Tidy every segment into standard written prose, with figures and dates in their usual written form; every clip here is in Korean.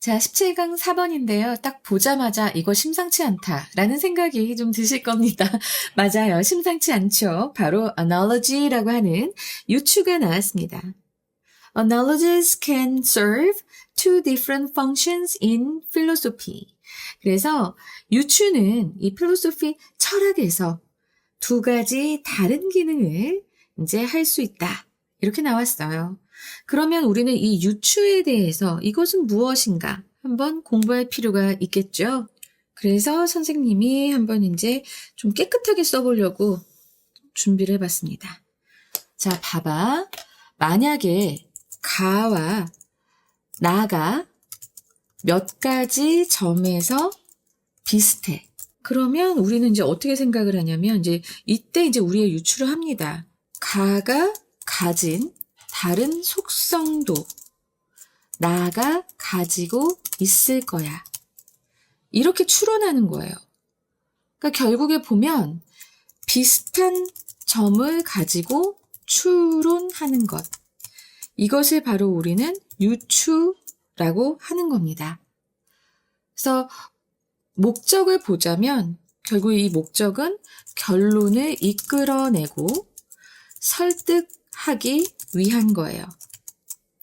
자, 17강 4번인데요. 딱 보자마자 이거 심상치 않다라는 생각이 좀 드실 겁니다. 맞아요. 심상치 않죠. 바로 analogy라고 하는 유추가 나왔습니다. Analogies can serve two different functions in philosophy. 그래서 유추는 이 필로소피 철학에서 두 가지 다른 기능을 이제 할 수 있다. 이렇게 나왔어요. 그러면 우리는 이 유추에 대해서 이것은 무엇인가 한번 공부할 필요가 있겠죠. 그래서 선생님이 한번 이제 좀 깨끗하게 써보려고 준비를 해봤습니다. 자, 봐봐. 만약에 가와 나가 몇 가지 점에서 비슷해. 그러면 우리는 이제 어떻게 생각을 하냐면 이때 우리의 유추를 합니다. 가가 가진 다른 속성도 나가 가지고 있을 거야. 이렇게 추론하는 거예요. 그러니까 결국에 보면 비슷한 점을 가지고 추론하는 것. 이것을 바로 우리는 유추라고 하는 겁니다. 그래서 목적을 보자면 결국 이 목적은 결론을 이끌어내고 설득하기 위한 거예요.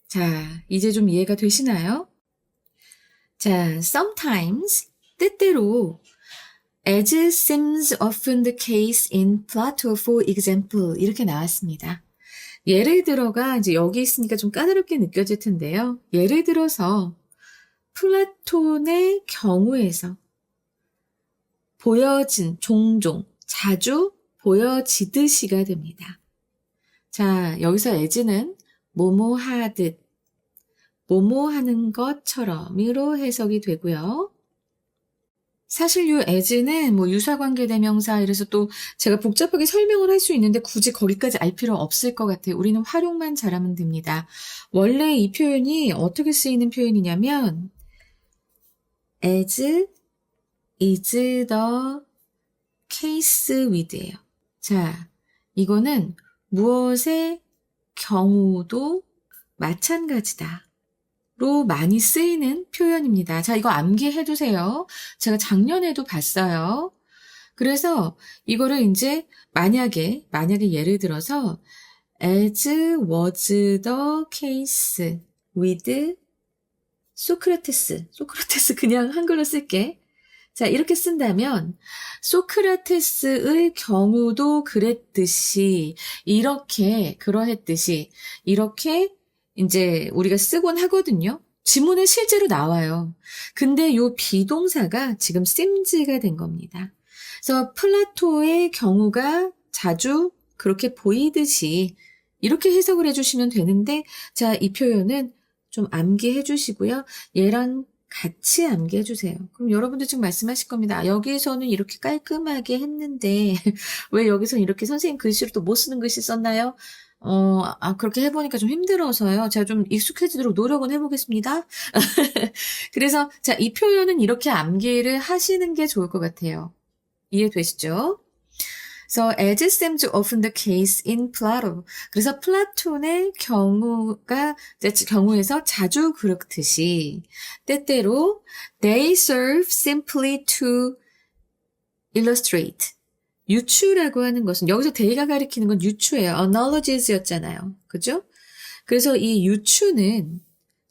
자, 이제 좀 이해가 되시나요? 자, sometimes, 때때로 as seems often the case in Plato, for example, 이렇게 나왔습니다. 예를 들어가 이제 여기 있으니까 좀 까다롭게 느껴질 텐데요. 예를 들어서 플라톤의 경우에서 종종, 자주 보여지듯이가 됩니다. 자, 여기서 as는 뭐뭐 하듯, 뭐뭐 하는 것처럼으로 해석이 되고요. 사실 이 as는 유사관계 대명사 이래서 또 제가 복잡하게 설명을 할 수 있는데 굳이 거기까지 알 필요 없을 것 같아요. 우리는 활용만 잘하면 됩니다. 원래 이 표현이 어떻게 쓰이는 표현이냐면 as is the case with예요. 자, 이거는 무엇의 경우도 마찬가지다. 로 많이 쓰이는 표현입니다. 자, 이거 암기해두세요. 제가 작년에도 봤어요. 그래서 이거를 이제 만약에 예를 들어서 as was the case with 소크라테스 그냥 한글로 쓸게. 자, 이렇게 쓴다면 소크라테스의 경우도 그랬듯이 그러했듯이 이렇게 이제 우리가 쓰곤 하거든요. 지문에 실제로 나와요. 근데 요 비동사가 지금 seems가 된 겁니다. 그래서 플라토의 경우가 자주 그렇게 보이듯이 이렇게 해석을 해주시면 되는데, 자, 이 표현은 좀 암기해 주시고요. 얘랑 같이 암기해 주세요. 그럼 여러분들 지금 말씀하실 겁니다. 여기서는 이렇게 깔끔하게 했는데 왜 여기서는 이렇게 선생님 글씨로 또 못 쓰는 글씨 썼나요? 그렇게 해보니까 좀 힘들어서요. 제가 좀 익숙해지도록 노력은 해보겠습니다. 그래서, 자, 이 표현은 이렇게 암기를 하시는 게 좋을 것 같아요. 이해되시죠? So, as seems often the case in Plato. 그래서 플라톤의 경우에서 자주 그렇듯이, 때때로, they serve simply to illustrate. 유추라고 하는 것은 여기서 they가 가리키는 건 유추예요. analogies였잖아요. 그죠? 그래서 이 유추는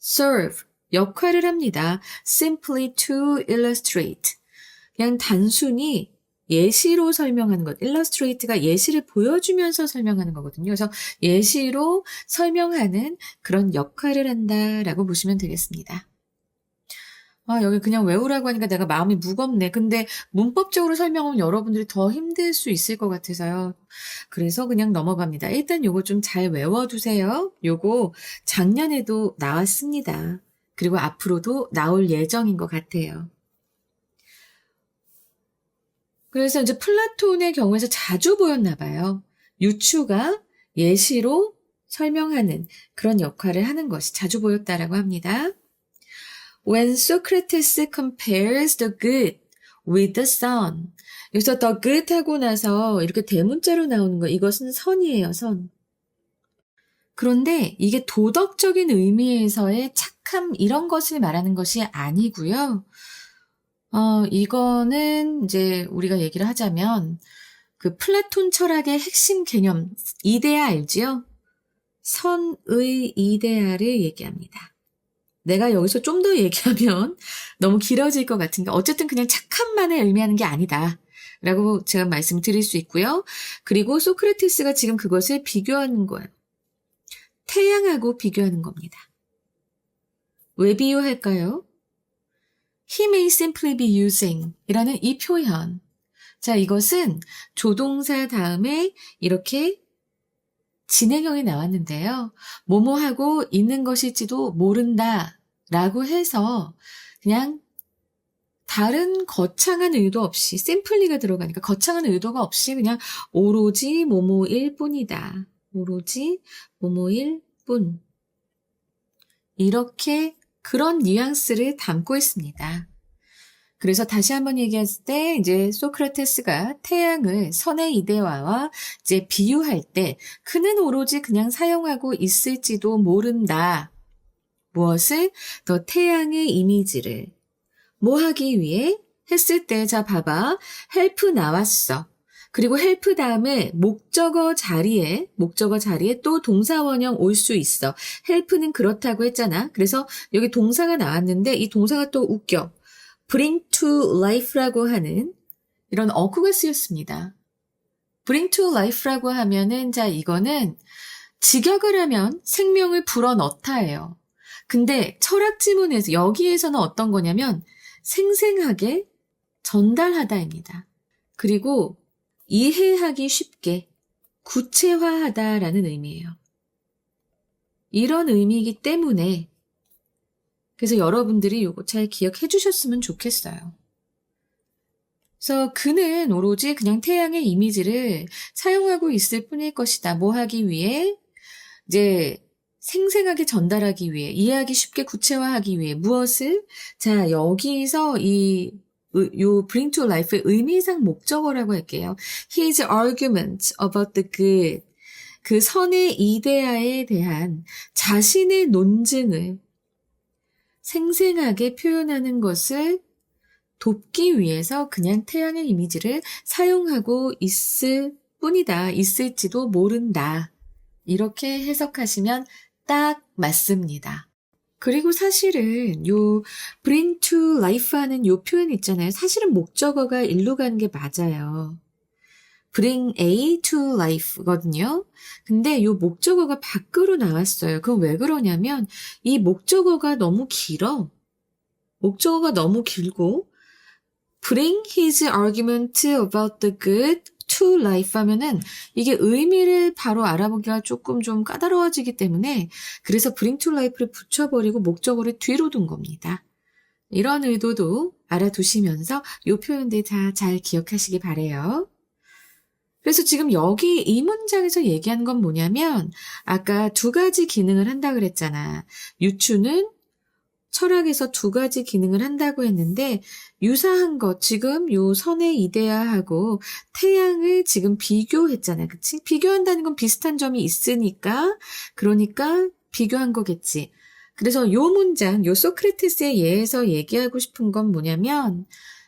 serve, 역할을 합니다. simply to illustrate. 그냥 단순히 예시로 설명하는 것. illustrate가 예시를 보여주면서 설명하는 거거든요. 그래서 예시로 설명하는 그런 역할을 한다라고 보시면 되겠습니다. 여기 그냥 외우라고 하니까 내가 마음이 무겁네. 근데 문법적으로 설명하면 여러분들이 더 힘들 수 있을 것 같아서요. 그래서 그냥 넘어갑니다. 일단 요거 좀 잘 외워두세요. 요거 작년에도 나왔습니다. 그리고 앞으로도 나올 예정인 것 같아요. 그래서 이제 플라톤의 경우에서 자주 보였나 봐요. 유추가 예시로 설명하는 그런 역할을 하는 것이 자주 보였다라고 합니다. When Socrates compares the good with the sun. 여기서 the good 하고 나서 이렇게 대문자로 나오는 거, 이것은 선이에요, 선. 그런데 이게 도덕적인 의미에서의 착함 이런 것을 말하는 것이 아니고요. 이거는 이제 우리가 얘기를 하자면 그 플라톤 철학의 핵심 개념 이데아 알지요? 선의 이데아를 얘기합니다. 내가 여기서 좀 더 얘기하면 너무 길어질 것 같은데 어쨌든 그냥 착함만을 의미하는 게 아니다. 라고 제가 말씀드릴 수 있고요. 그리고 소크라테스가 지금 그것을 비교하는 거예요. 태양하고 비교하는 겁니다. 왜 비유할까요? He may simply be using 이라는 이 표현. 자, 이것은 조동사 다음에 이렇게 진행형이 나왔는데요. 뭐뭐하고 있는 것일지도 모른다 라고 해서 그냥 다른 거창한 의도 없이 simply가 들어가니까 거창한 의도가 없이 그냥 오로지 뭐뭐일 뿐이다. 오로지 뭐뭐일 뿐. 이렇게 그런 뉘앙스를 담고 있습니다. 그래서 다시 한번 얘기했을 때 이제 소크라테스가 태양을 선의 이데아와 이제 비유할 때 그는 오로지 그냥 사용하고 있을지도 모른다. 무엇을? 더 태양의 이미지를 뭐 하기 위해? 했을 때 자 봐봐. help 나왔어. 그리고 help 다음에 목적어 자리에 또 동사원형 올 수 있어. help는 그렇다고 했잖아. 그래서 여기 동사가 나왔는데 이 동사가 또 웃겨. bring to life라고 하는 이런 어구가 쓰였습니다. bring to life라고 하면은 자 이거는 직역을 하면 생명을 불어넣다예요. 근데 철학 지문에서 여기에서는 어떤 거냐면 생생하게 전달하다입니다. 그리고 이해하기 쉽게 구체화하다라는 의미예요. 이런 의미이기 때문에 그래서 여러분들이 이거 잘 기억해 주셨으면 좋겠어요. 그래서 그는 오로지 그냥 태양의 이미지를 사용하고 있을 뿐일 것이다. 뭐 하기 위해? 이제 생생하게 전달하기 위해, 이해하기 쉽게 구체화하기 위해 무엇을? 자, 여기서 요 bring to life의 의미상 목적어라고 할게요. His argument about the good. 그 선의 이데아에 대한 자신의 논증을 생생하게 표현하는 것을 돕기 위해서 그냥 태양의 이미지를 사용하고 있을 뿐이다. 있을지도 모른다. 이렇게 해석하시면 딱 맞습니다. 그리고 사실은 요 bring to life 하는 요 표현 있잖아요. 사실은 목적어가 일로 가는 게 맞아요. bring A to life거든요. 근데 요 목적어가 밖으로 나왔어요. 그건 왜 그러냐면 이 목적어가 너무 길어. 목적어가 너무 길고 bring his argument about the good to life 하면은 이게 의미를 바로 알아보기가 조금 좀 까다로워지기 때문에 그래서 bring to life를 붙여버리고 목적어를 뒤로 둔 겁니다. 이런 의도도 알아두시면서 이 표현들 다 잘 기억하시기 바래요. 그래서 지금 여기 이 문장에서 얘기한 건 뭐냐면 아까 두 가지 기능을 한다 그랬잖아. 유추는 철학에서 두 가지 기능을 한다고 했는데 유사한 것 지금 요 선의 이데아하고 태양을 지금 비교했잖아요. 그치? 비교한다는 건 비슷한 점이 있으니까 그러니까 비교한 거겠지. 그래서 요 문장, 요 소크라테스의 예에서 얘기하고 싶은 건 뭐냐면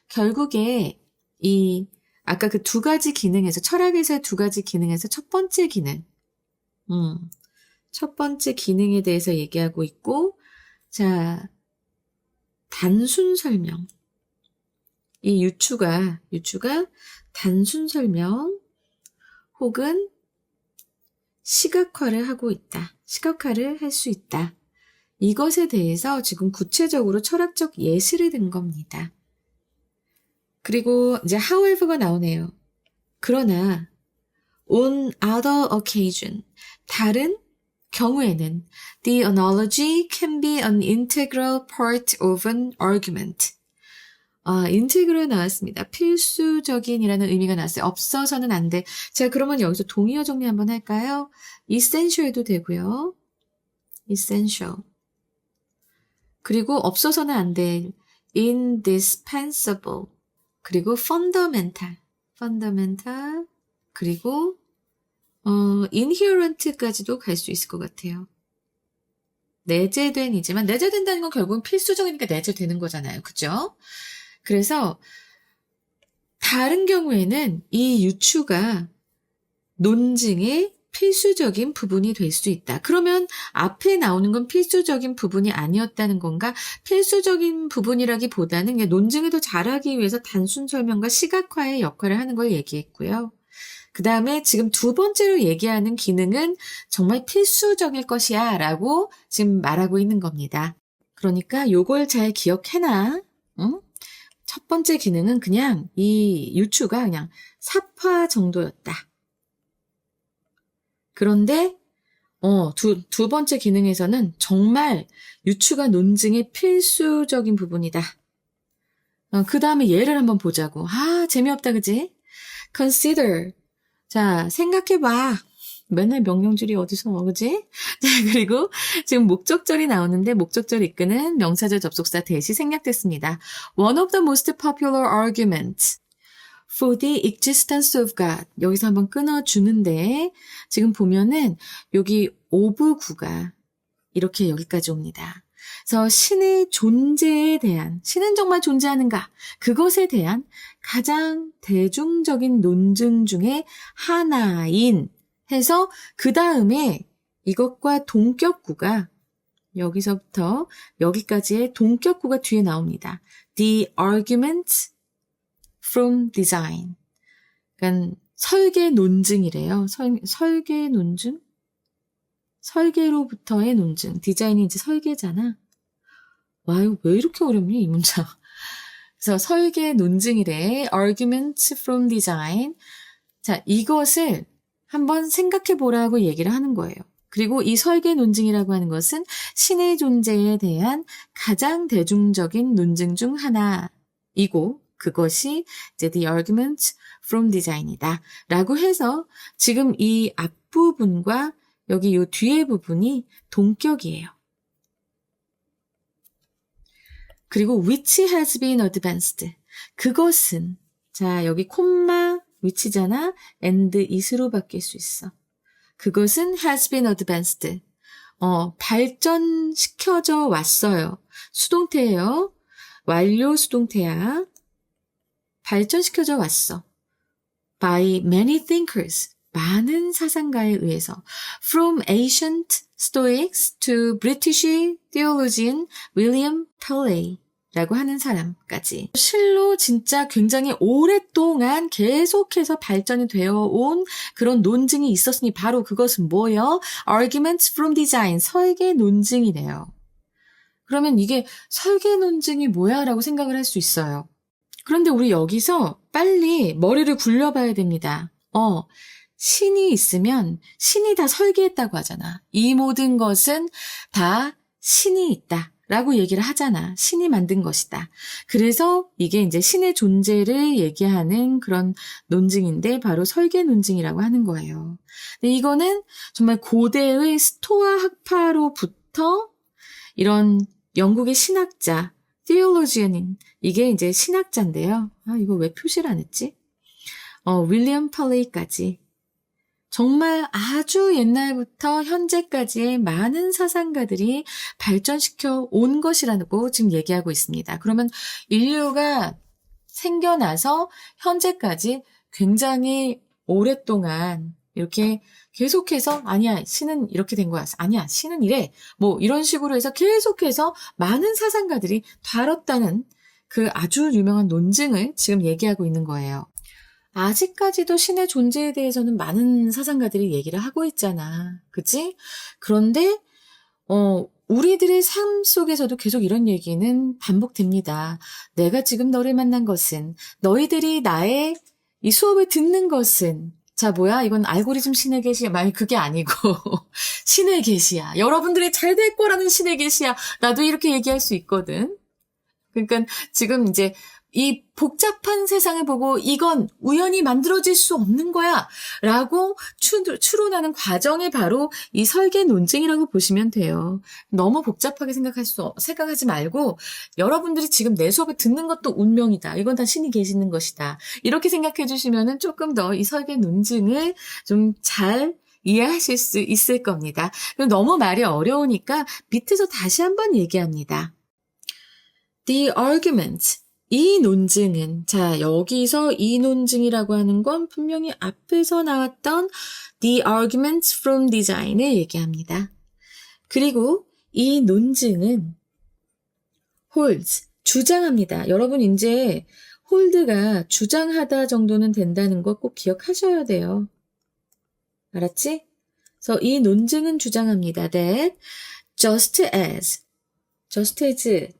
결국에 이 아까 그 두 가지 기능에서 철학에서의 두 가지 기능에서 첫 번째 기능 첫 번째 기능에 대해서 얘기하고 있고 자 단순 설명 이 유추가 단순 설명 혹은 시각화를 하고 있다. 시각화를 할 수 있다. 이것에 대해서 지금 구체적으로 철학적 예시를 든 겁니다. 그리고 이제 however가 나오네요. 그러나 on other occasion 다른 경우에는 the analogy can be an integral part of an argument. 인테그럴 나왔습니다. 필수적인이라는 의미가 나왔어요. 없어서는 안 돼. 제가 그러면 여기서 동의어 정리 한번 할까요? essential도 되고요. essential. 그리고 없어서는 안 돼. indispensable. 그리고 fundamental. 그리고 inherent까지도 갈 수 있을 것 같아요. 내재된이지만 내재된다는 건 결국은 필수적이니까 내재되는 거잖아요. 그죠? 그래서 다른 경우에는 이 유추가 논증의 필수적인 부분이 될 수 있다. 그러면 앞에 나오는 건 필수적인 부분이 아니었다는 건가? 필수적인 부분이라기보다는 그냥 논증을 더 잘하기 위해서 단순 설명과 시각화의 역할을 하는 걸 얘기했고요. 그 다음에 지금 두 번째로 얘기하는 기능은 정말 필수적일 것이야 라고 지금 말하고 있는 겁니다. 그러니까 요걸 잘 기억해놔. 응? 첫 번째 기능은 그냥 이 유추가 그냥 삽화 정도였다. 그런데 두 번째 기능에서는 정말 유추가 논증의 필수적인 부분이다. 그 다음에 예를 한번 보자고. 재미없다 그지? consider. 자, 생각해봐. 맨날 명령줄이 어디서 그지? 자, 그리고 지금 목적절이 나오는데 목적절 이끄는 명사절 접속사 대시 생략됐습니다. One of the most popular arguments for the existence of God. 여기서 한번 끊어주는데 지금 보면은 여기 of 구가 이렇게 여기까지 옵니다. 그래서 신의 존재에 대한, 신은 정말 존재하는가? 그것에 대한 가장 대중적인 논증 중에 하나인 해서 그 다음에 이것과 동격구가 여기서부터 여기까지의 동격구가 뒤에 나옵니다. The argument from design. 그러니까 설계 논증이래요. 설계 논증? 설계로부터의 논증. 디자인이 이제 설계잖아. 와, 이거 왜 이렇게 어렵니, 이 문장. 그래서 설계 논증이래. argument from design. 자, 이것을 한번 생각해 보라고 얘기를 하는 거예요. 그리고 이 설계 논증이라고 하는 것은 신의 존재에 대한 가장 대중적인 논증 중 하나이고 그것이 이제 the argument from design이다. 라고 해서 지금 이 앞부분과 여기 이 뒤에 부분이 동격이에요. 그리고 which has been advanced. 그것은 자 여기 콤마 which잖아. and is로 바뀔 수 있어. 그것은 has been advanced. 발전시켜져 왔어요. 수동태예요. 완료 수동태야. 발전시켜져 왔어. by many thinkers. 많은 사상가에 의해서. From ancient Stoics to British theologian William Paley. 라고 하는 사람까지. 실로 진짜 굉장히 오랫동안 계속해서 발전이 되어 온 그런 논증이 있었으니 바로 그것은 뭐예요? Arguments from design, 설계 논증이래요. 그러면 이게 설계 논증이 뭐야? 라고 생각을 할 수 있어요. 그런데 우리 여기서 빨리 머리를 굴려봐야 됩니다. 신이 있으면 신이 다 설계했다고 하잖아. 이 모든 것은 다 신이 있다. 라고 얘기를 하잖아. 신이 만든 것이다. 그래서 이게 이제 신의 존재를 얘기하는 그런 논증인데 바로 설계 논증이라고 하는 거예요. 근데 이거는 정말 고대의 스토아 학파로부터 이런 영국의 신학자, theologian인 이게 이제 신학자인데요. 이거 왜 표시를 안 했지? 윌리엄 팔레이까지 정말 아주 옛날부터 현재까지의 많은 사상가들이 발전시켜 온 것이라고 지금 얘기하고 있습니다. 그러면 인류가 생겨나서 현재까지 굉장히 오랫동안 이렇게 계속해서 아니야 신은 이렇게 된 거야. 아니야 신은 이래. 뭐 이런 식으로 해서 계속해서 많은 사상가들이 다뤘다는 그 아주 유명한 논증을 지금 얘기하고 있는 거예요. 아직까지도 신의 존재에 대해서는 많은 사상가들이 얘기를 하고 있잖아. 그치? 그런데, 우리들의 삶 속에서도 계속 이런 얘기는 반복됩니다. 내가 지금 너를 만난 것은, 너희들이 나의 이 수업을 듣는 것은, 자, 뭐야? 이건 알고리즘 신의 계시야. 만약 그게 아니고, 신의 계시야. 여러분들이 잘 될 거라는 신의 계시야. 나도 이렇게 얘기할 수 있거든. 그러니까 지금 이제 이 복잡한 세상을 보고 이건 우연히 만들어질 수 없는 거야 라고 추론하는 과정이 바로 이 설계 논증이라고 보시면 돼요. 너무 복잡하게 생각하지 말고 여러분들이 지금 내 수업을 듣는 것도 운명이다. 이건 다 신이 계시는 것이다. 이렇게 생각해 주시면 조금 더 이 설계 논증을 좀 잘 이해하실 수 있을 겁니다. 너무 말이 어려우니까 밑에서 다시 한번 얘기합니다. The argument. 이 논증은, 자, 여기서 이 논증이라고 하는 건 분명히 앞에서 나왔던 the arguments from design을 얘기합니다. 그리고 이 논증은 holds, 주장합니다. 여러분 이제 hold가 주장하다 정도는 된다는 거 꼭 기억하셔야 돼요. 알았지? 그래서 이 논증은 주장합니다. That just as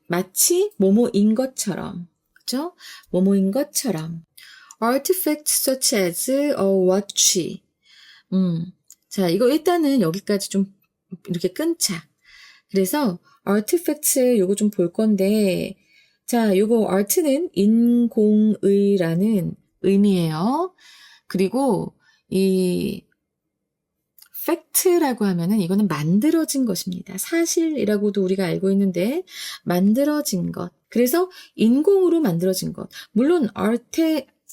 마치 뭐뭐인 것처럼, 그죠? 뭐뭐인 것처럼. Artifacts such as a watch. 자, 이거 일단은 여기까지 좀 이렇게 끊자. 그래서 artifacts 요거 좀 볼 건데, 자, 요거 art는 인공의라는 의미예요. 그리고 이 fact라고 하면은 이거는 만들어진 것입니다. 사실이라고도 우리가 알고 있는데 만들어진 것. 그래서 인공으로 만들어진 것. 물론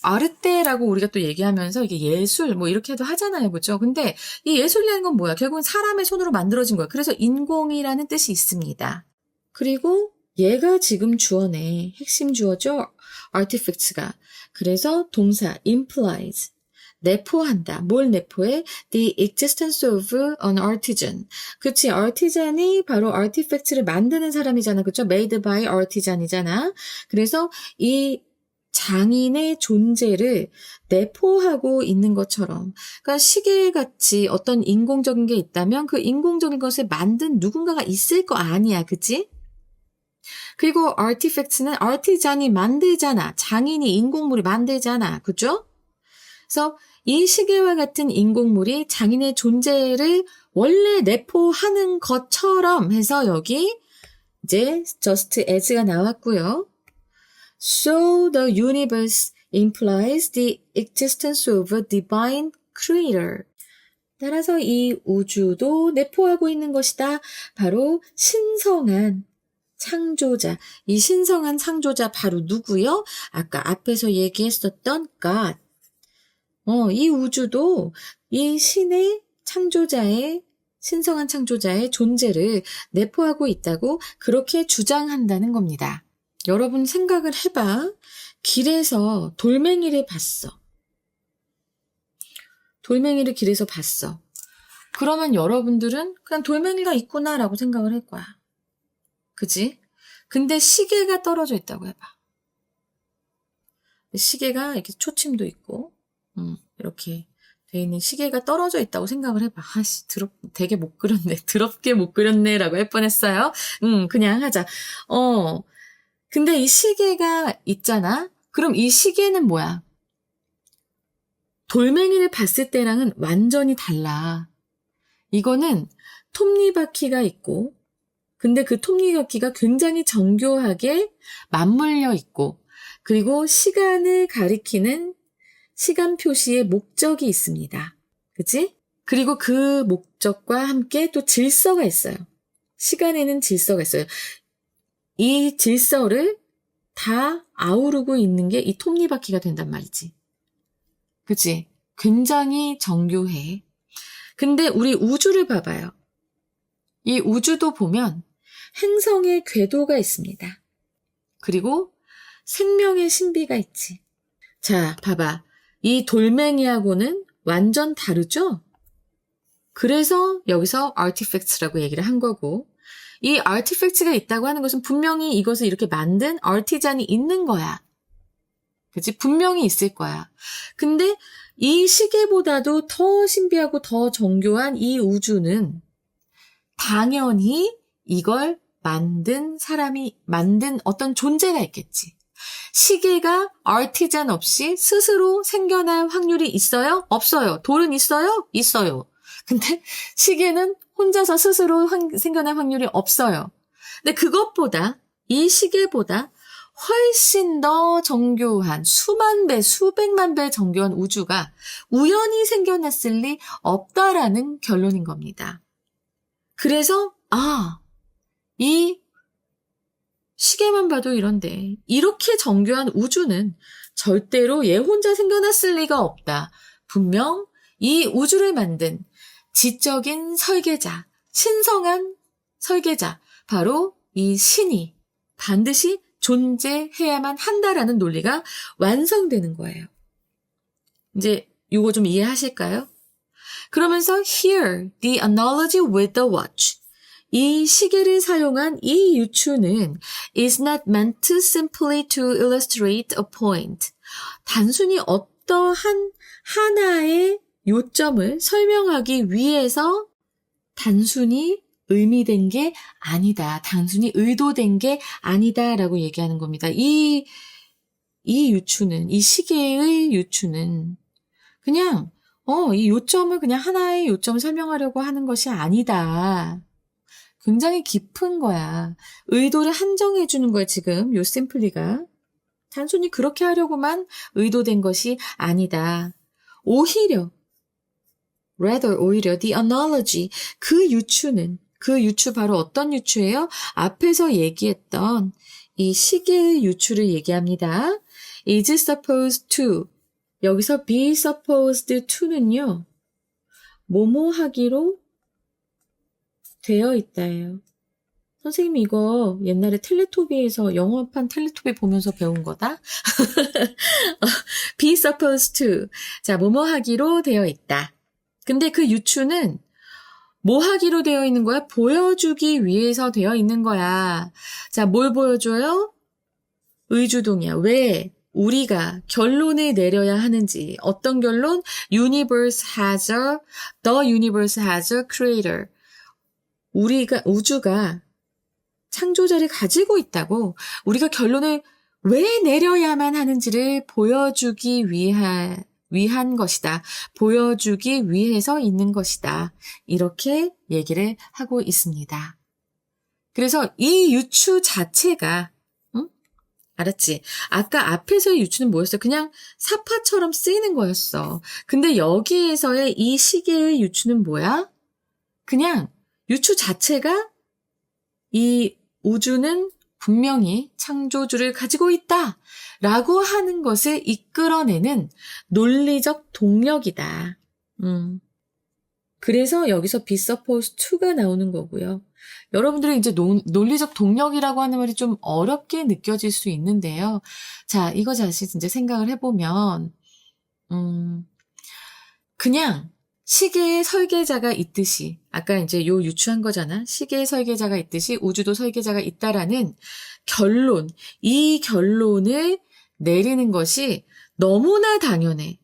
아르테라고 우리가 또 얘기하면서 이게 예술 뭐 이렇게도 하잖아요. 그렇죠? 근데 이 예술이라는 건 뭐야? 결국은 사람의 손으로 만들어진 거야. 그래서 인공이라는 뜻이 있습니다. 그리고 얘가 지금 주어네. 핵심 주어죠? artifacts가. 그래서 동사 implies. 내포한다. 뭘 내포해? The existence of an artisan. 그치, artisan이 바로 artifacts를 만드는 사람이잖아. 그쵸? made by artisan이잖아. 그래서 이 장인의 존재를 내포하고 있는 것처럼. 그러니까 시계같이 어떤 인공적인 게 있다면 그 인공적인 것을 만든 누군가가 있을 거 아니야. 그치? 그리고 artifacts는 artisan이 만들잖아. 장인이 인공물을 만들잖아. 그죠? 그래서 이 시계와 같은 인공물이 장인의 존재를 원래 내포하는 것처럼 해서 여기 이제 just as가 나왔고요. So the universe implies the existence of a divine creator. 따라서 이 우주도 내포하고 있는 것이다. 바로 신성한 창조자. 이 신성한 창조자 바로 누구요? 아까 앞에서 얘기했었던 God. 이 우주도 이 신의 창조자의, 신성한 창조자의 존재를 내포하고 있다고 그렇게 주장한다는 겁니다. 여러분 생각을 해봐. 길에서 돌멩이를 봤어. 돌멩이를 길에서 봤어. 그러면 여러분들은 그냥 돌멩이가 있구나라고 생각을 할 거야. 그지? 근데 시계가 떨어져 있다고 해봐. 시계가 이렇게 초침도 있고, 이렇게 돼 있는 시계가 떨어져 있다고 생각을 해봐. 아씨, 되게 못 그렸네. 더럽게 못 그렸네. 라고 할 뻔했어요. 그냥 하자. 근데 이 시계가 있잖아? 그럼 이 시계는 뭐야? 돌멩이를 봤을 때랑은 완전히 달라. 이거는 톱니바퀴가 있고, 근데 그 톱니바퀴가 굉장히 정교하게 맞물려 있고, 그리고 시간을 가리키는 시간 표시의 목적이 있습니다. 그치? 그리고 그 목적과 함께 또 질서가 있어요. 시간에는 질서가 있어요. 이 질서를 다 아우르고 있는 게 이 톱니바퀴가 된단 말이지. 그치? 굉장히 정교해. 근데 우리 우주를 봐봐요. 이 우주도 보면 행성의 궤도가 있습니다. 그리고 생명의 신비가 있지. 자, 봐봐. 이 돌멩이하고는 완전 다르죠? 그래서 여기서 artifacts라고 얘기를 한 거고, 이 artifacts가 있다고 하는 것은 분명히 이것을 이렇게 만든 artisan이 있는 거야. 그치? 분명히 있을 거야. 근데 이 시계보다도 더 신비하고 더 정교한 이 우주는 당연히 이걸 만든 사람이 만든 어떤 존재가 있겠지. 시계가 artisan 없이 스스로 생겨날 확률이 있어요? 없어요. 돌은 있어요? 있어요. 근데 시계는 혼자서 스스로 생겨날 확률이 없어요. 근데 그것보다, 이 시계보다 훨씬 더 정교한 수만 배, 수백만 배 정교한 우주가 우연히 생겨났을 리 없다라는 결론인 겁니다. 그래서 이 시계만 봐도 이런데 이렇게 정교한 우주는 절대로 얘 혼자 생겨났을 리가 없다. 분명 이 우주를 만든 지적인 설계자, 신성한 설계자, 바로 이 신이 반드시 존재해야만 한다라는 논리가 완성되는 거예요. 이제 이거 좀 이해하실까요? 그러면서 here, the analogy with the watch. 이 시계를 사용한 이 유추는 is not meant to simply to illustrate a point. 단순히 어떠한 하나의 요점을 설명하기 위해서 단순히 의미된 게 아니다. 단순히 의도된 게 아니다라고 얘기하는 겁니다. 이 유추는, 이 시계의 유추는 그냥 이 요점을 그냥 하나의 요점을 설명하려고 하는 것이 아니다. 굉장히 깊은 거야. 의도를 한정해 주는 거야, 지금 요 심플리가. 단순히 그렇게 하려고만 의도된 것이 아니다. 오히려 the analogy, 그 유추 바로 어떤 유추예요? 앞에서 얘기했던 이 시계의 유추를 얘기합니다. is supposed to, 여기서 be supposed to는요, 뭐뭐 하기로 되어 있다예요. 선생님이 이거 옛날에 텔레토비에서 영어판 텔레토비 보면서 배운 거다. be supposed to. 자, 뭐뭐 하기로 되어 있다. 근데 그 유추는 뭐 하기로 되어 있는 거야? 보여주기 위해서 되어 있는 거야. 자, 뭘 보여줘요? 의주동이야. 왜 우리가 결론을 내려야 하는지. 어떤 결론? the universe has a creator. 우주가 창조자를 가지고 있다고, 우리가 결론을 왜 내려야만 하는지를 보여주기 위한 것이다. 보여주기 위해서 있는 것이다. 이렇게 얘기를 하고 있습니다. 그래서 이 유추 자체가, 알았지? 아까 앞에서의 유추는 뭐였어? 그냥 사파처럼 쓰이는 거였어. 근데 여기에서의 이 시계의 유추는 뭐야? 그냥 유추 자체가 이 우주는 분명히 창조주를 가지고 있다 라고 하는 것을 이끌어내는 논리적 동력이다. 그래서 여기서 be supposed to가 나오는 거고요. 여러분들은 이제 논리적 동력이라고 하는 말이 좀 어렵게 느껴질 수 있는데요. 자, 이거 다시 이제 생각을 해보면 그냥 시계의 설계자가 있듯이, 아까 이제 요 유추한 거잖아. 시계의 설계자가 있듯이 우주도 설계자가 있다라는 결론, 이 결론을 내리는 것이 너무나 당연해.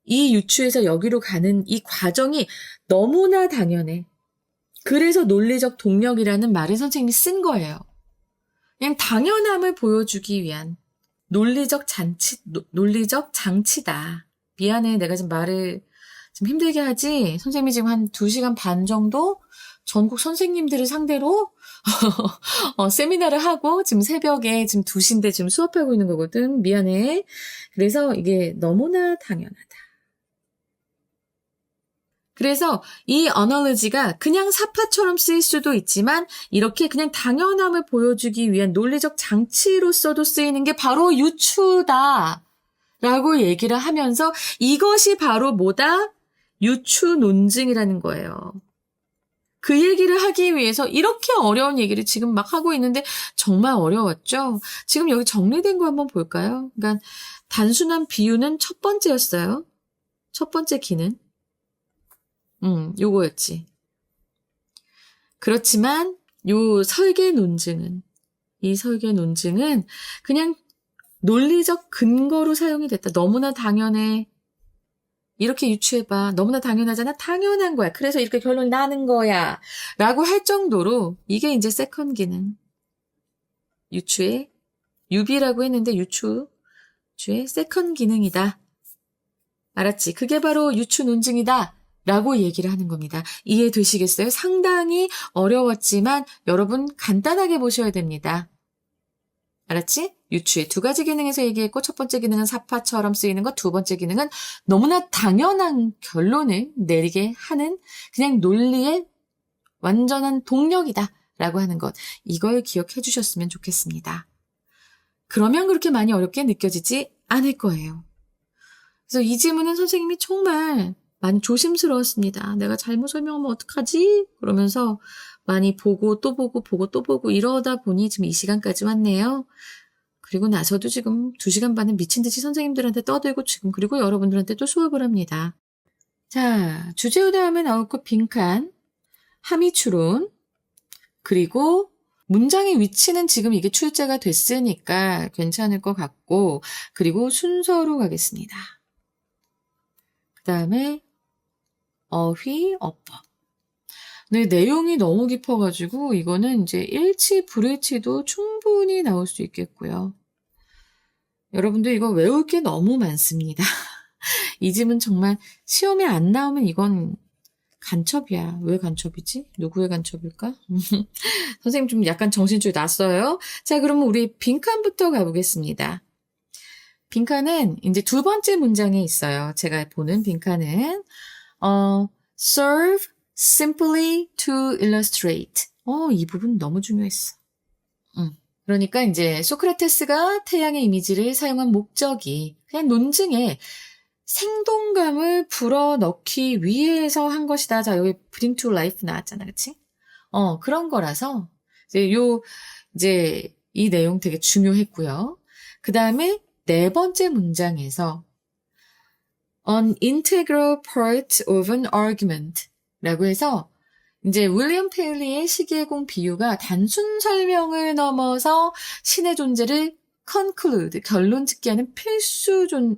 이 유추에서 여기로 가는 이 과정이 너무나 당연해. 그래서 논리적 동력이라는 말을 선생님이 쓴 거예요. 그냥 당연함을 보여주기 위한 논리적 장치다. 미안해, 내가 지금 말을 좀 힘들게 하지. 선생님이 지금 한 2시간 반 정도 전국 선생님들을 상대로 세미나를 하고 지금 새벽에 지금 2시인데 지금 수업하고 있는 거거든. 미안해. 그래서 이게 너무나 당연하다. 그래서 이 어널로지가 그냥 사파처럼 쓰일 수도 있지만 이렇게 그냥 당연함을 보여주기 위한 논리적 장치로서도 쓰이는 게 바로 유추다 라고 얘기를 하면서 이것이 바로 뭐다? 유추 논증이라는 거예요. 그 얘기를 하기 위해서 이렇게 어려운 얘기를 지금 막 하고 있는데 정말 어려웠죠? 지금 여기 정리된 거 한번 볼까요? 그러니까 단순한 비유는 첫 번째였어요. 첫 번째 기는. 요거였지. 그렇지만 이 설계 논증은 그냥 논리적 근거로 사용이 됐다. 너무나 당연해. 이렇게 유추해봐. 너무나 당연하잖아. 당연한 거야. 그래서 이렇게 결론이 나는 거야. 라고 할 정도로 이게 이제 세컨 기능. 유추의 유비라고 했는데 유추의 세컨 기능이다. 알았지? 그게 바로 유추 논증이다. 라고 얘기를 하는 겁니다. 이해되시겠어요? 상당히 어려웠지만 여러분 간단하게 보셔야 됩니다. 알았지? 유추의 두 가지 기능에서 얘기했고 첫 번째 기능은 사파처럼 쓰이는 것, 두 번째 기능은 너무나 당연한 결론을 내리게 하는 그냥 논리의 완전한 동력이다 라고 하는 것. 이걸 기억해 주셨으면 좋겠습니다. 그러면 그렇게 많이 어렵게 느껴지지 않을 거예요. 그래서 이 지문은 선생님이 정말 많이 조심스러웠습니다. 내가 잘못 설명하면 어떡하지? 그러면서 많이 보고 또 보고 보고 또 보고 이러다 보니 지금 이 시간까지 왔네요. 그리고 나서도 지금 2시간 반은 미친 듯이 선생님들한테 떠들고 지금 그리고 여러분들한테 또 수업을 합니다. 자, 주제어 다음에 나올 거 빈칸, 함의추론, 그리고 문장의 위치는 지금 이게 출제가 됐으니까 괜찮을 것 같고, 그리고 순서로 가겠습니다. 그 다음에 어휘, 어법. 네, 내용이 너무 깊어가지고 이거는 이제 일치, 불일치도 충분히 나올 수 있겠고요. 여러분들 이거 외울 게 너무 많습니다. 이 집은 정말 시험에 안 나오면 이건 간첩이야. 왜 간첩이지? 누구의 간첩일까? 선생님 좀 약간 정신줄 났어요. 자, 그러면 우리 빈칸부터 가보겠습니다. 빈칸은 이제 두 번째 문장에 있어요. 제가 보는 빈칸은 serve simply to illustrate. 이 부분 너무 중요했어. 그러니까 이제 소크라테스가 태양의 이미지를 사용한 목적이 그냥 논증에 생동감을 불어넣기 위해서 한 것이다. 자, 여기 bring to life 나왔잖아. 그치? 그런 거라서 이제 이 내용 되게 중요했고요. 그 다음에 네 번째 문장에서 an integral part of an argument 라고 해서 이제 윌리엄 페일리의 시계공 비유가 단순 설명을 넘어서 신의 존재를 conclude, 결론 짓게 하는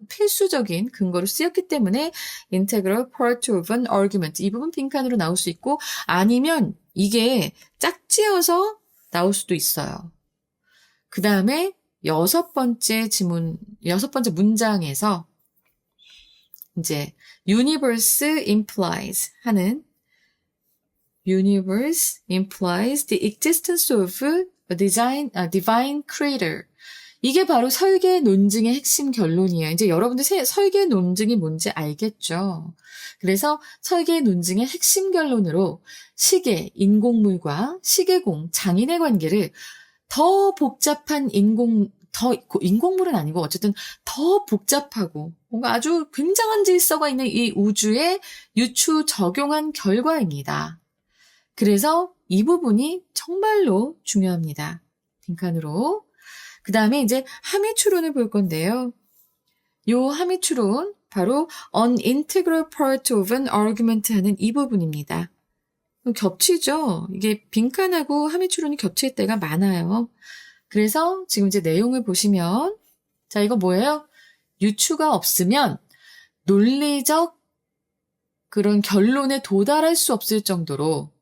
필수적인 근거로 쓰였기 때문에 integral part of an argument 이 부분 빈칸으로 나올 수 있고 아니면 이게 짝지어서 나올 수도 있어요. 그 다음에 여섯 번째 문장에서 이제 universe implies 하는 universe implies the existence of a divine creator. 이게 바로 설계 논증의 핵심 결론이에요. 이제 여러분들 설계 논증이 뭔지 알겠죠? 그래서 설계 논증의 핵심 결론으로 시계, 인공물과 시계공, 장인의 관계를 더 복잡한 인공물은 아니고 어쨌든 더 복잡하고 뭔가 아주 굉장한 질서가 있는 이 우주에 유추 적용한 결과입니다. 그래서 이 부분이 정말로 중요합니다. 빈칸으로. 그 다음에 이제 함의추론을 볼 건데요. 요 함의추론 바로 an integral part of an argument 하는 이 부분입니다. 겹치죠? 이게 빈칸하고 함의추론이 겹칠 때가 많아요. 그래서 지금 이제 내용을 보시면 자 이거 뭐예요? 유추가 없으면 논리적 그런 결론에 도달할 수 없을 정도로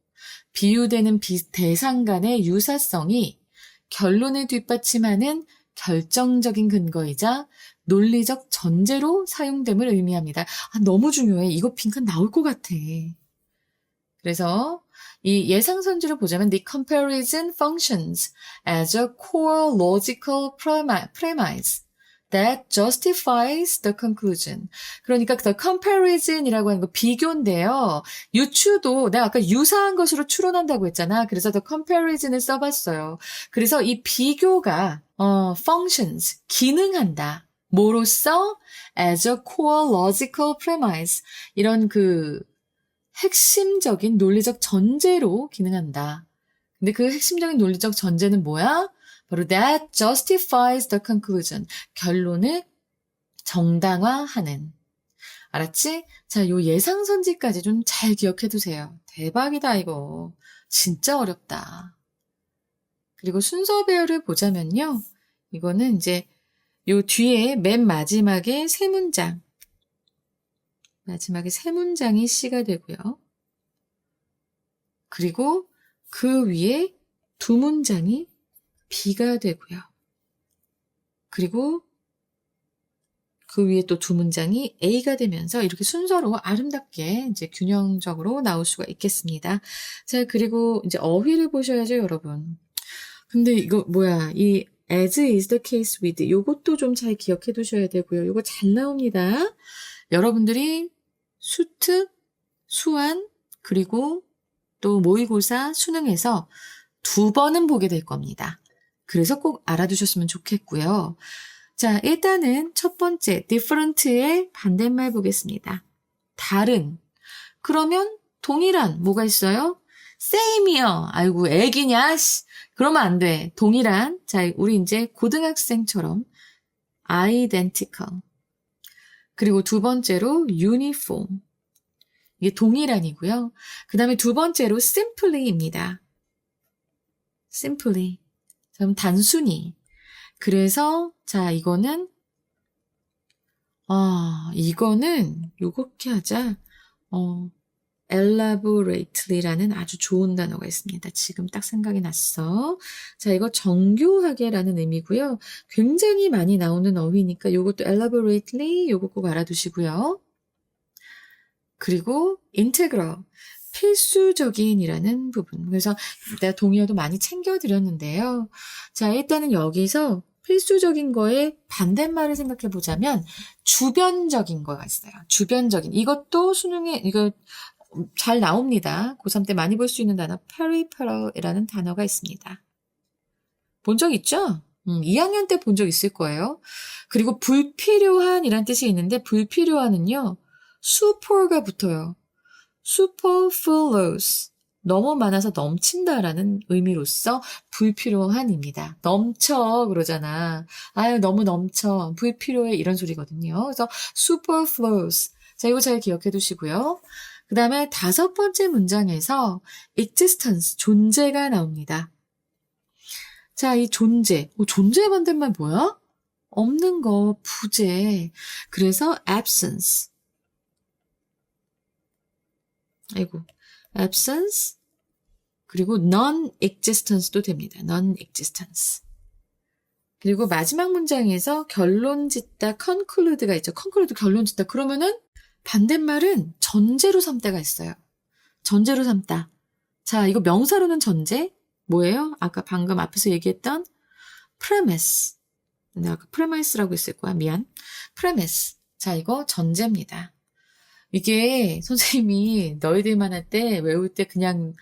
비유되는 대상 간의 유사성이 결론을 뒷받침하는 결정적인 근거이자 논리적 전제로 사용됨을 의미합니다. 너무 중요해. 이거 빈칸 나올 것 같아. 그래서 이 예상선지를 보자면 the comparison functions as a core logical premise that justifies the conclusion. 그러니까 the comparison이라고 하는 거 비교인데요. 유추도 내가 아까 유사한 것으로 추론한다고 했잖아. 그래서 the comparison을 써봤어요. 그래서 이 비교가 functions, 기능한다. 뭐로써? as a core logical premise. 이런 핵심적인 논리적 전제로 기능한다. 근데 그 핵심적인 논리적 전제는 뭐야? 바로 that justifies the conclusion. 결론을 정당화하는. 알았지? 자, 요 예상선지까지 좀 잘 기억해 두세요. 대박이다, 이거. 진짜 어렵다. 그리고 순서 배열을 보자면요. 이거는 이제 요 뒤에 맨 마지막에 세 문장. 마지막에 세 문장이 C가 되고요. 그리고 그 위에 두 문장이 B가 되고요. 그리고 그 위에 또 두 문장이 A가 되면서 이렇게 순서로 아름답게 이제 균형적으로 나올 수가 있겠습니다. 자, 그리고 이제 어휘를 보셔야죠, 여러분. 근데 이거 뭐야? 이 as is the case with. 요것도 좀 잘 기억해 두셔야 되고요. 요거 잘 나옵니다. 여러분들이 수특, 수완, 그리고 또 모의고사, 수능에서 2번은 보게 될 겁니다. 그래서 꼭 알아두셨으면 좋겠고요. 자, 일단은 첫 번째, different의 반대말 보겠습니다. 다른. 그러면 동일한 뭐가 있어요? same이요. 아이고 애기냐? 그러면 안 돼. 동일한. 자, 우리 이제 고등학생처럼 identical. 그리고 두 번째로 uniform. 이게 동일한이고요. 그 다음에 두 번째로 simply입니다. simply. 그럼 단순히. 그래서 자, 이거는 요렇게 하자. elaborately라는 아주 좋은 단어가 있습니다. 지금 딱 생각이 났어. 자, 이거 정교하게라는 의미고요. 굉장히 많이 나오는 어휘니까 요것도 elaborately 요거 꼭 알아두시고요. 그리고 integral, 필수적인이라는 부분. 그래서 내가 동의어도 많이 챙겨드렸는데요. 자, 일단은 여기서 필수적인 거에 반대말을 생각해 보자면 주변적인 거가 있어요. 주변적인. 이것도 수능에 이거 잘 나옵니다. 고3 때 많이 볼 수 있는 단어 peripheral이라는 단어가 있습니다. 본 적 있죠? 2학년 때 본 적 있을 거예요. 그리고 불필요한이란 뜻이 있는데 불필요한은요. super가 붙어요. superfluous. 너무 많아서 넘친다라는 의미로서 불필요한입니다. 넘쳐 그러잖아. 아유 너무 넘쳐. 불필요해 이런 소리거든요. 그래서 superfluous. 자, 이거 잘 기억해 두시고요. 그 다음에 다섯 번째 문장에서 existence, 존재가 나옵니다. 자, 이 존재. 존재의 반대말 뭐야? 없는 거, 부재. 그래서 absence. absence. 그리고 non-existence도 됩니다. non-existence. 그리고 마지막 문장에서 결론 짓다, conclude가 있죠. conclude 결론 짓다. 그러면은 반대말은 전제로 삼다가 있어요. 전제로 삼다. 자, 이거 명사로는 전제. 뭐예요? 아까 방금 앞에서 얘기했던 premise. 내가 아까 premise라고 했을 거야. 미안. premise. 자, 이거 전제입니다. 이게 선생님이 너희들만 할 때 외울 때 그냥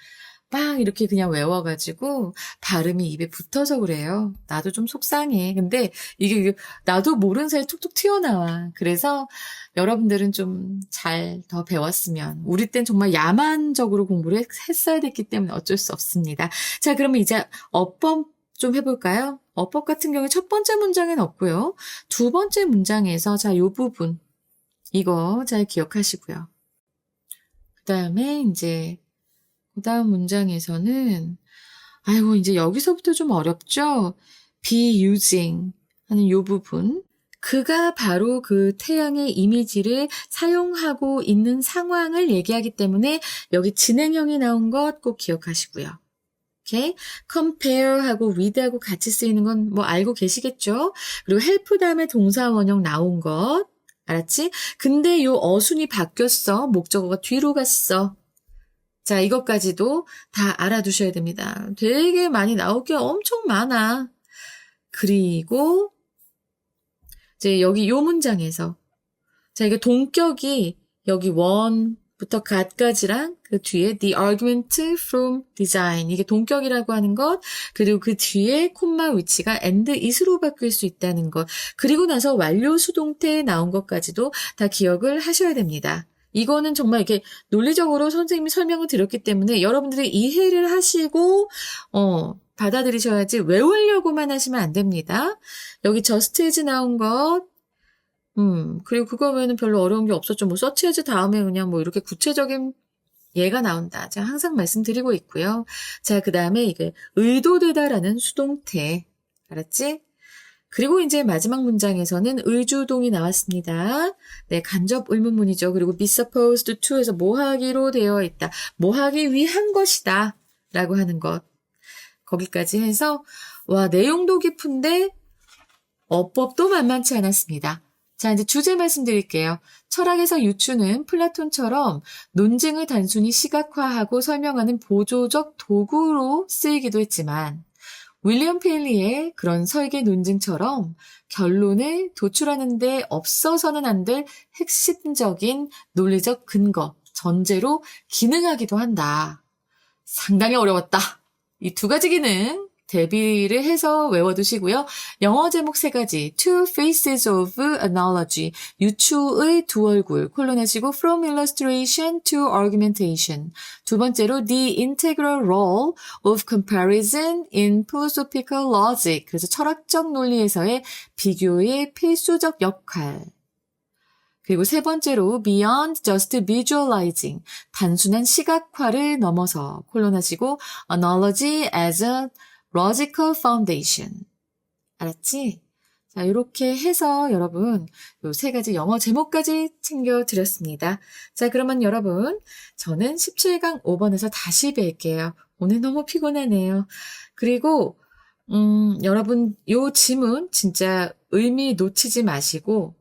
막 이렇게 그냥 외워가지고 발음이 입에 붙어서 그래요. 나도 좀 속상해. 근데 이게 나도 모르는 사이에 툭툭 튀어나와. 그래서 여러분들은 좀 잘 더 배웠으면. 우리 땐 정말 야만적으로 공부를 했어야 됐기 때문에 어쩔 수 없습니다. 자, 그러면 이제 어법 좀 해볼까요? 어법 같은 경우에 첫 번째 문장엔 없고요. 두 번째 문장에서 자, 요 부분. 이거 잘 기억하시고요. 그 다음에 이제 그 다음 문장에서는 아이고 이제 여기서부터 좀 어렵죠? be using 하는 요 부분. 그가 바로 그 태양의 이미지를 사용하고 있는 상황을 얘기하기 때문에 여기 진행형이 나온 것 꼭 기억하시고요. 오케이? compare하고 with하고 같이 쓰이는 건 뭐 알고 계시겠죠? 그리고 help 다음에 동사 원형 나온 것 알았지? 근데 요 어순이 바뀌었어. 목적어가 뒤로 갔어. 자, 이것까지도 다 알아두셔야 됩니다. 되게 많이 나올 게 엄청 많아. 그리고 이제 여기 요 문장에서 자, 이게 동격이 여기 one부터 gat까지랑 그 뒤에 the argument from design 이게 동격이라고 하는 것 그리고 그 뒤에 콤마 위치가 and is로 바뀔 수 있다는 것 그리고 나서 완료 수동태에 나온 것까지도 다 기억을 하셔야 됩니다. 이거는 정말 이렇게 논리적으로 선생님이 설명을 드렸기 때문에 여러분들이 이해를 하시고 받아들이셔야지 외우려고만 하시면 안 됩니다. 여기 just as 나온 것 그리고 그거 외에는 별로 어려운 게 없었죠. 뭐 search as 다음에 그냥 뭐 이렇게 구체적인 예가 나온다. 제가 항상 말씀드리고 있고요. 자, 그 다음에 이게 의도되다라는 수동태. 알았지? 그리고 이제 마지막 문장에서는 의주동이 나왔습니다. 네, 간접 의문문이죠. 그리고 be supposed to에서 뭐 하기로 되어 있다. 뭐 하기 위한 것이다. 라고 하는 것. 거기까지 해서 와, 내용도 깊은데 어법도 만만치 않았습니다. 자, 이제 주제 말씀드릴게요. 철학에서 유추는 플라톤처럼 논증을 단순히 시각화하고 설명하는 보조적 도구로 쓰이기도 했지만 윌리엄 페일리의 그런 설계 논증처럼 결론을 도출하는데 없어서는 안 될 핵심적인 논리적 근거, 전제로 기능하기도 한다. 상당히 어려웠다. 이 두 가지 기능 대비를 해서 외워두시고요. 영어 제목 세 가지, Two Faces of Analogy, 유추의 두 얼굴, 콜론하시고 From Illustration to Argumentation. 두 번째로 The Integral Role of Comparison in Philosophical Logic, 그래서 철학적 논리에서의 비교의 필수적 역할. 그리고 세 번째로 Beyond Just Visualizing, 단순한 시각화를 넘어서 콜론하시고 Analogy as a Logical Foundation. 알았지? 자, 이렇게 해서 여러분 요 세 가지 영어 제목까지 챙겨드렸습니다. 자, 그러면 여러분 저는 17강 5번에서 다시 뵐게요. 오늘 너무 피곤하네요. 그리고 여러분 요 지문 진짜 의미 놓치지 마시고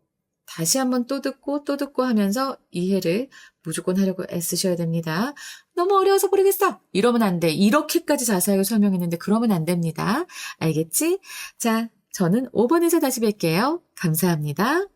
다시 한번 또 듣고 하면서 이해를 무조건 하려고 애쓰셔야 됩니다. 너무 어려워서 모르겠어. 이러면 안 돼. 이렇게까지 자세하게 설명했는데 그러면 안 됩니다. 알겠지? 자, 저는 5번에서 다시 뵐게요. 감사합니다.